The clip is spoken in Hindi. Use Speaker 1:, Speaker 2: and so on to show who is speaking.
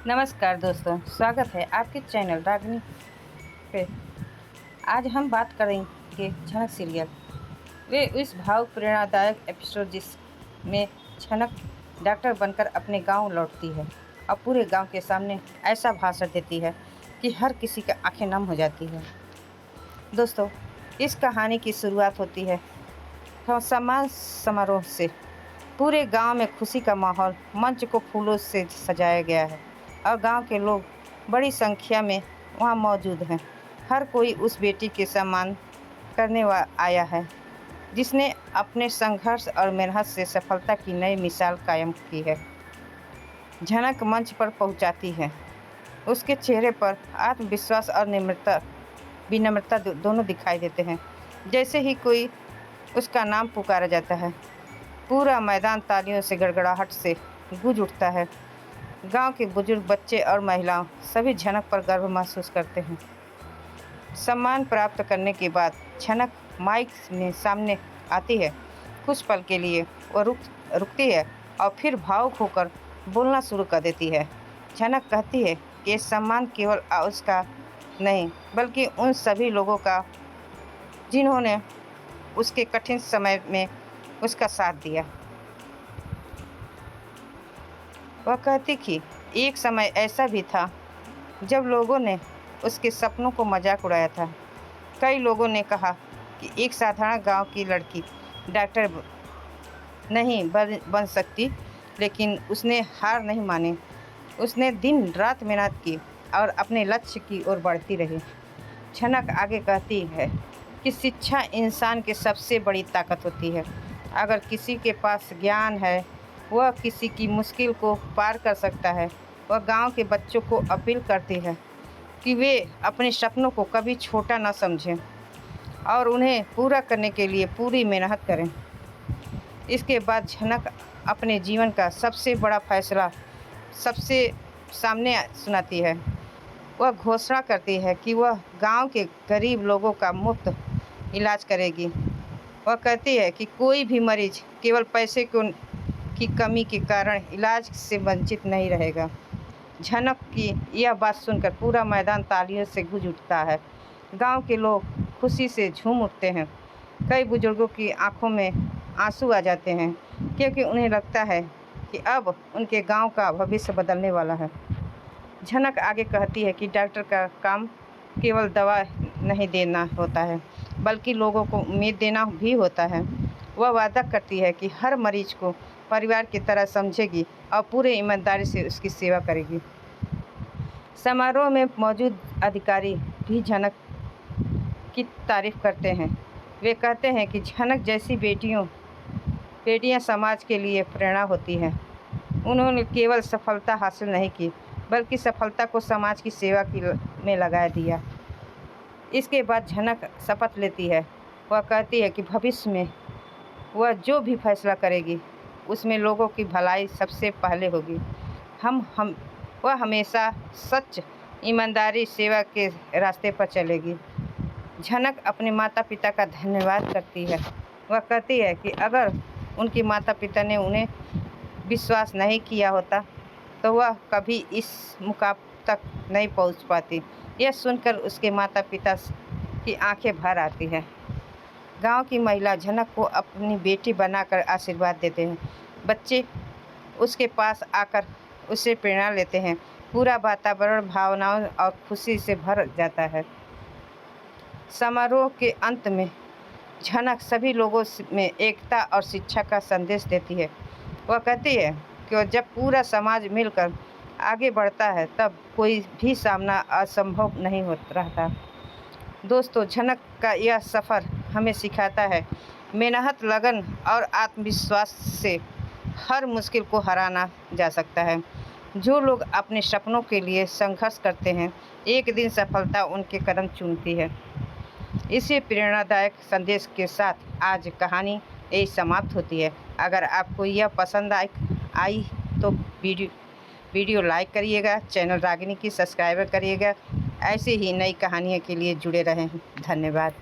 Speaker 1: नमस्कार दोस्तों, स्वागत है आपके चैनल रागनी पे। आज हम बात करेंगे झनक सीरियल। वे उस भावुक प्रेरणादायक एपिसोड जिसमें झनक डॉक्टर बनकर अपने गांव लौटती है और पूरे गांव के सामने ऐसा भाषण देती है कि हर किसी की आंखें नम हो जाती है। दोस्तों, इस कहानी की शुरुआत होती है सम्मान समारोह से। पूरे गांव में खुशी का माहौल, मंच को फूलों से सजाया गया है और गांव के लोग बड़ी संख्या में वहां मौजूद हैं। हर कोई उस बेटी के सम्मान करने आया है जिसने अपने संघर्ष और मेहनत से सफलता की नई मिसाल कायम की है। झनक मंच पर पहुंचाती है। उसके चेहरे पर आत्मविश्वास और विनम्रता दोनों दिखाई देते हैं। जैसे ही कोई उसका नाम पुकारा जाता है, पूरा मैदान तालियों से गड़गड़ाहट से गूंज उठता है। गांव के बुजुर्ग, बच्चे और महिलाएं सभी झनक पर गर्व महसूस करते हैं। सम्मान प्राप्त करने के बाद झनक माइक में सामने आती है। कुछ पल के लिए वो रुकती है और फिर भावुक होकर बोलना शुरू कर देती है। झनक कहती है कि सम्मान केवल उसका नहीं, बल्कि उन सभी लोगों का जिन्होंने उसके कठिन समय में उसका साथ दिया। वह कहती कि एक समय ऐसा भी था जब लोगों ने उसके सपनों को मजाक उड़ाया था। कई लोगों ने कहा कि एक साधारण गांव की लड़की डॉक्टर नहीं बन सकती, लेकिन उसने हार नहीं मानी। उसने दिन रात मेहनत की और अपने लक्ष्य की ओर बढ़ती रही। झनक आगे कहती है कि शिक्षा इंसान की सबसे बड़ी ताकत होती है। अगर किसी के पास ज्ञान है, वह किसी की मुश्किल को पार कर सकता है। वह गांव के बच्चों को अपील करती है कि वे अपने सपनों को कभी छोटा न समझें और उन्हें पूरा करने के लिए पूरी मेहनत करें। इसके बाद झनक अपने जीवन का सबसे बड़ा फैसला सबसे सामने सुनाती है। वह घोषणा करती है कि वह गांव के गरीब लोगों का मुफ्त इलाज करेगी। वह कहती है कि कोई भी मरीज केवल पैसे की कमी के कारण इलाज से वंचित नहीं रहेगा। झनक की यह बात सुनकर पूरा मैदान तालियों से गूंज उठता है। गांव के लोग खुशी से झूम उठते हैं। कई बुजुर्गों की आंखों में आंसू आ जाते हैं, क्योंकि उन्हें लगता है कि अब उनके गांव का भविष्य बदलने वाला है। झनक आगे कहती है कि डॉक्टर का काम केवल दवा नहीं देना होता है, बल्कि लोगों को उम्मीद देना भी होता है। वह वादा करती है कि हर मरीज को परिवार की तरह समझेगी और पूरे ईमानदारी से उसकी सेवा करेगी। समारोह में मौजूद अधिकारी भी झनक की तारीफ करते हैं। वे कहते हैं कि झनक जैसी बेटियां समाज के लिए प्रेरणा होती हैं। उन्होंने केवल सफलता हासिल नहीं की, बल्कि सफलता को समाज की सेवा में लगा दिया। इसके बाद झनक शपथ लेती है। वह कहती है कि भविष्य में वह जो भी फैसला करेगी, उसमें लोगों की भलाई सबसे पहले होगी। वह हमेशा सच, ईमानदारी, सेवा के रास्ते पर चलेगी। झनक अपने माता पिता का धन्यवाद करती है। वह कहती है कि अगर उनके माता पिता ने उन्हें विश्वास नहीं किया होता, तो वह कभी इस मुकाम तक नहीं पहुंच पाती। यह सुनकर उसके माता पिता की आंखें भर आती हैं। गांव की महिला झनक को अपनी बेटी बनाकर आशीर्वाद देते हैं। बच्चे उसके पास आकर उससे प्रेरणा लेते हैं। पूरा वातावरण भावनाओं और खुशी से भर जाता है। समारोह के अंत में झनक सभी लोगों में एकता और शिक्षा का संदेश देती है। वह कहती है कि जब पूरा समाज मिलकर आगे बढ़ता है, तब कोई भी सामना असंभव नहीं हो रहता। दोस्तों, झनक का यह सफ़र हमें सिखाता है मेहनत, लगन और आत्मविश्वास से हर मुश्किल को हराना जा सकता है। जो लोग अपने सपनों के लिए संघर्ष करते हैं, एक दिन सफलता उनके कदम चूमती है। इसी प्रेरणादायक संदेश के साथ आज कहानी यही समाप्त होती है। अगर आपको यह पसंद आई तो वीडियो लाइक करिएगा, चैनल रागिनी की सब्सक्राइब करिएगा। ऐसे ही नई कहानियों के लिए जुड़े रहें। धन्यवाद।